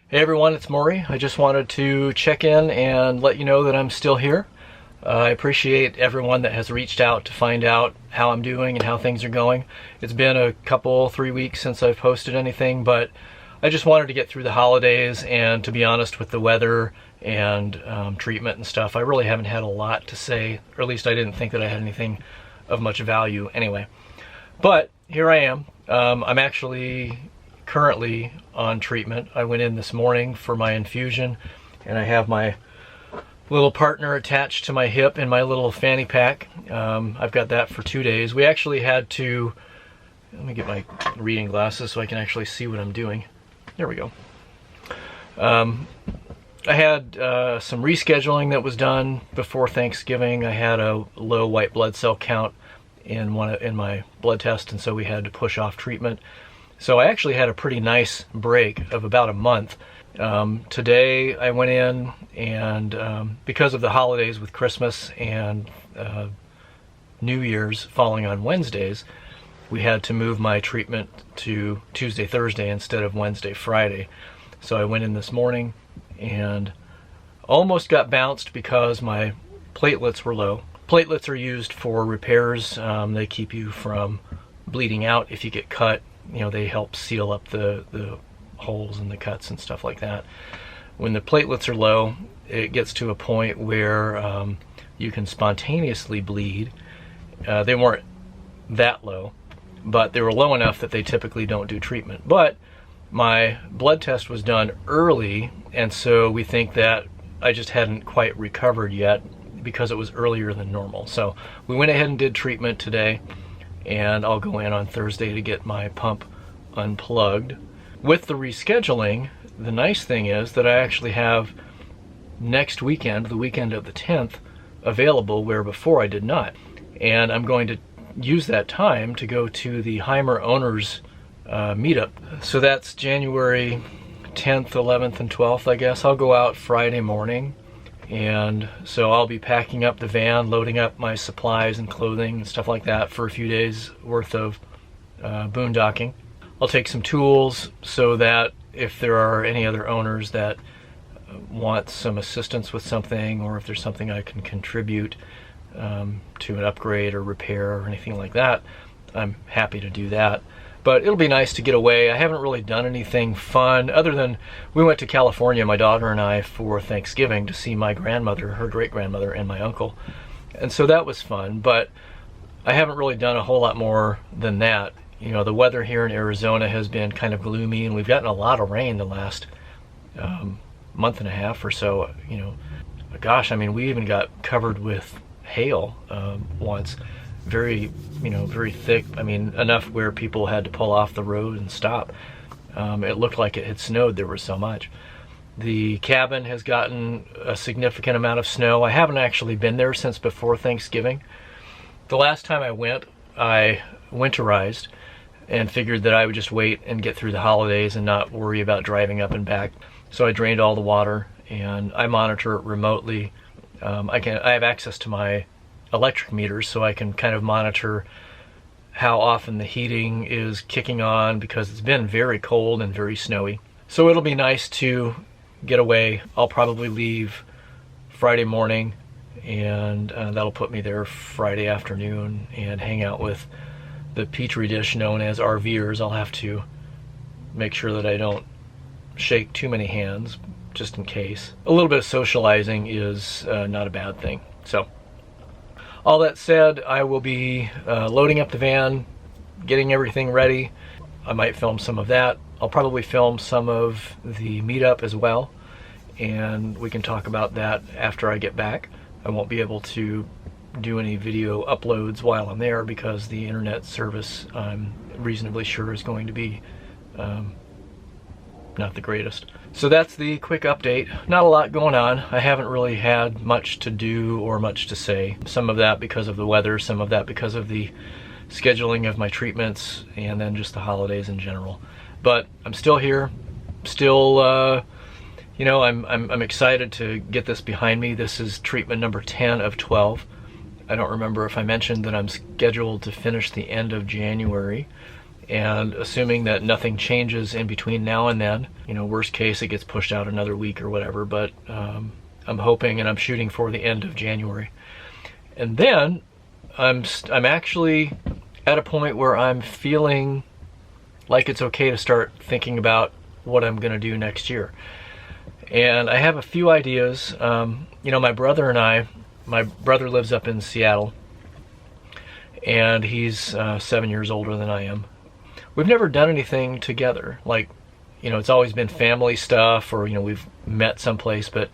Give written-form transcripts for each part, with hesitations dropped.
Hey everyone, it's Maury. I just wanted to check in and let you know that I'm still here. I appreciate everyone that has reached out to find out how I'm doing and how things are going. It's been a couple, 3 weeks since I've posted anything, but I just wanted to get through the holidays, and to be honest, with the weather and treatment and stuff, I really haven't had a lot to say, or at least I didn't think that I had anything of much value anyway. But here I am. I'm actually currently on treatment. I went in this morning for my infusion, and I have my little partner attached to my hip in my little fanny pack. I've got that for 2 days. We actually had to, let me get my reading glasses so I can actually see what I'm doing. There we go. I had some rescheduling that was done before Thanksgiving. I had a low white blood cell count in my blood test, and so we had to push off treatment. So I actually had a pretty nice break of about a month. Today I went in, and because of the holidays with Christmas and New Year's falling on Wednesdays, we had to move my treatment to Tuesday, Thursday instead of Wednesday, Friday. So I went in this morning and almost got bounced because my platelets were low. Platelets are used for repairs. They keep you from bleeding out if you get cut. You know, they help seal up the holes and the cuts and stuff like that. When the platelets are low, it gets to a point where you can spontaneously bleed. They weren't that low, but they were low enough that they typically don't do treatment. But my blood test was done early, and so we think that I just hadn't quite recovered yet because it was earlier than normal. So we went ahead and did treatment today, and I'll go in on Thursday to get my pump unplugged. With the rescheduling, the nice thing is that I actually have next weekend, the weekend of the 10th, available, where before I did not. And I'm going to use that time to go to the Heimer Owners meetup. So that's January 10th, 11th, and 12th, I guess. I'll go out Friday morning, and so I'll be packing up the van, loading up my supplies and clothing and stuff like that for a few days worth of boondocking. I'll take some tools so that if there are any other owners that want some assistance with something, or if there's something I can contribute to an upgrade or repair or anything like that, I'm happy to do that. But it'll be nice to get away. I haven't really done anything fun other than we went to California, my daughter and I, for Thanksgiving to see my grandmother, her great-grandmother, and my uncle. And so that was fun, but I haven't really done a whole lot more than that. You know, the weather here in Arizona has been kind of gloomy, and we've gotten a lot of rain the last month and a half or so. You know, gosh, I mean, we even got covered with hail once. Very thick. I mean, enough where people had to pull off the road and stop. It looked like it had snowed. There was so much. The cabin has gotten a significant amount of snow. I haven't actually been there since before Thanksgiving. The last time I went, I winterized and figured that I would just wait and get through the holidays and not worry about driving up and back. So I drained all the water, and I monitor it remotely. I have access to my electric meters, so I can kind of monitor how often the heating is kicking on, because it's been very cold and very snowy. So it'll be nice to get away. I'll probably leave Friday morning, and that'll put me there Friday afternoon and hang out with the petri dish known as RVers. I'll have to make sure that I don't shake too many hands, just in case. A little bit of socializing is not a bad thing. So all that said, I will be loading up the van, getting everything ready. I might film some of that. I'll probably film some of the meetup as well, and we can talk about that after I get back. I won't be able to do any video uploads while I'm there because the internet service, I'm reasonably sure, is going to be not the greatest. So that's the quick update. Not a lot going on. I haven't really had much to do or much to say. Some of that because of the weather, some of that because of the scheduling of my treatments, and then just the holidays in general. But I'm still here, still you know, I'm excited to get this behind me. This is treatment number 10 of 12. I don't remember if I mentioned that I'm scheduled to finish the end of January, And assuming that nothing changes in between now and then, worst case it gets pushed out another week or whatever, but I'm hoping and I'm shooting for the end of January. And then I'm actually at a point where I'm feeling like it's okay to start thinking about what I'm going to do next year. And I have a few ideas. My brother and my brother lives up in Seattle, and he's 7 years older than I am. We've never done anything together. Like, it's always been family stuff, or, we've met someplace, but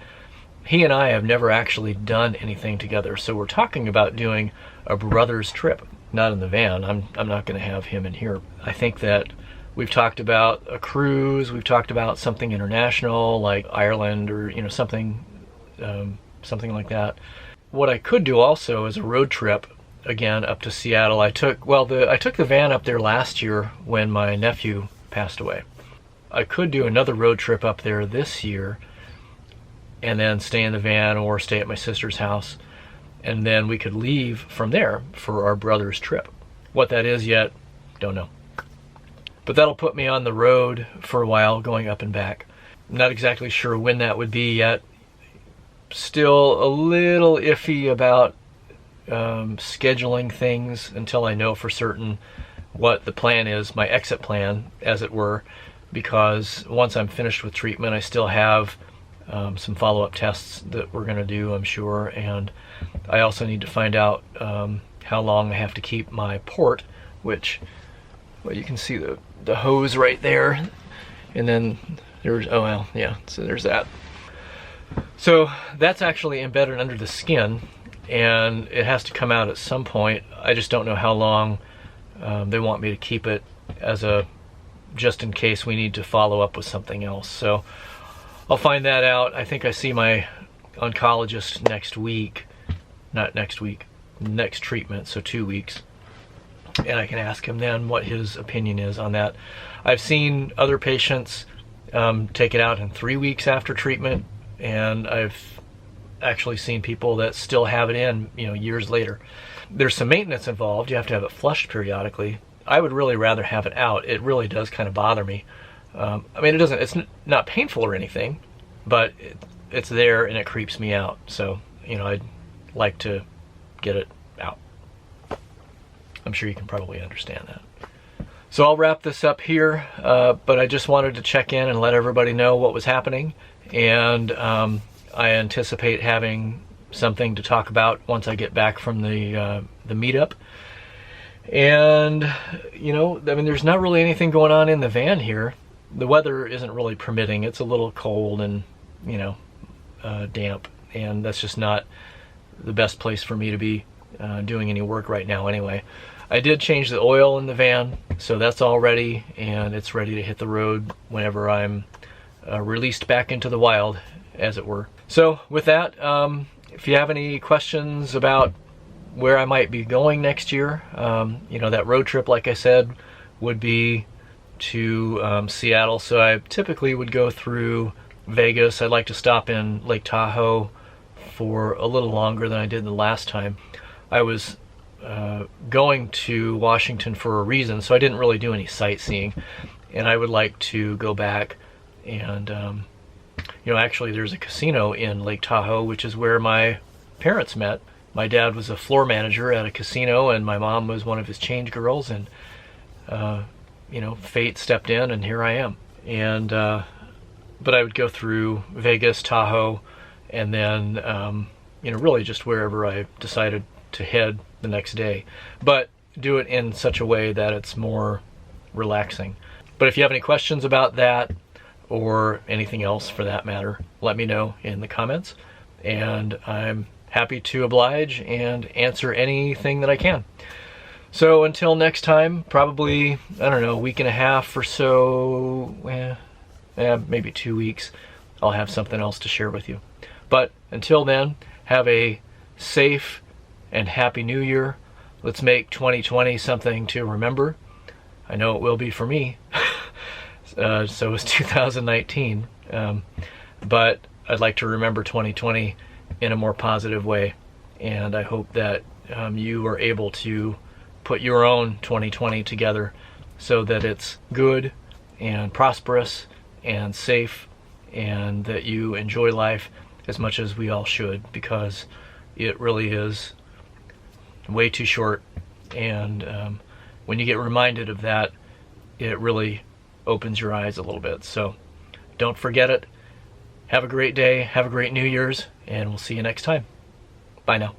he and I have never actually done anything together. So we're talking about doing a brother's trip, not in the van. I'm not going to have him in here. I think that we've talked about a cruise. We've talked about something international, like Ireland, or, something like that. What I could do also is a road trip, again, up to Seattle. I took the van up there last year when my nephew passed away. I could do another road trip up there this year and then stay in the van or stay at my sister's house, and then we could leave from there for our brother's trip. What that is yet, don't know. But that'll put me on the road for a while, going up and back. I'm not exactly sure when that would be yet. Still a little iffy about scheduling things until I know for certain what the plan is, my exit plan, as it were, because once I'm finished with treatment, I still have some follow-up tests that we're going to do, I'm sure, and I also need to find out how long I have to keep my port, which, well, you can see the hose right there, and then there's, so there's that. So that's actually embedded under the skin, and it has to come out at some point. I just don't know how long they want me to keep it, as a just in case we need to follow up with something else. So I'll find that out. I think I see my oncologist next week. Not next week, next treatment, so 2 weeks. And I can ask him then what his opinion is on that. I've seen other patients take it out in 3 weeks after treatment, and I've actually seen people that still have it in, years later. There's some maintenance involved. You have to have it flushed periodically. I would really rather have it out. It really does kind of bother me. It's not painful or anything, but it's there and it creeps me out. So, I'd like to get it out. I'm sure you can probably understand that. So I'll wrap this up here, but I just wanted to check in and let everybody know what was happening. And I anticipate having something to talk about once I get back from the meetup. And, there's not really anything going on in the van here. The weather isn't really permitting. It's a little cold and, damp, and that's just not the best place for me to be doing any work right now anyway. I did change the oil in the van, so that's all ready, and it's ready to hit the road whenever I'm released back into the wild, as it were. So with that, if you have any questions about where I might be going next year, that road trip, like I said, would be to Seattle. So I typically would go through Vegas. I'd like to stop in Lake Tahoe for a little longer than I did the last time. I was going to Washington for a reason, so I didn't really do any sightseeing, and I would like to go back and actually there's a casino in Lake Tahoe, which is where my parents met. My dad was a floor manager at a casino, and my mom was one of his change girls, and fate stepped in, and here I am. And but I would go through Vegas, Tahoe, and then really just wherever I decided to head the next day, but do it in such a way that it's more relaxing. But if you have any questions about that, or anything else for that matter, let me know in the comments, and I'm happy to oblige and answer anything that I can. So until next time, probably, I don't know, a week and a half or so, maybe 2 weeks, I'll have something else to share with you. But until then, have a safe and happy new year. Let's make 2020 something to remember. I know it will be for me. So is 2019. But I'd like to remember 2020 in a more positive way. And I hope that you are able to put your own 2020 together so that it's good and prosperous and safe, and that you enjoy life as much as we all should, because it really is way too short. And when you get reminded of that, it really opens your eyes a little bit. So don't forget it. Have a great day. Have a great New Year's, and we'll see you next time. Bye now.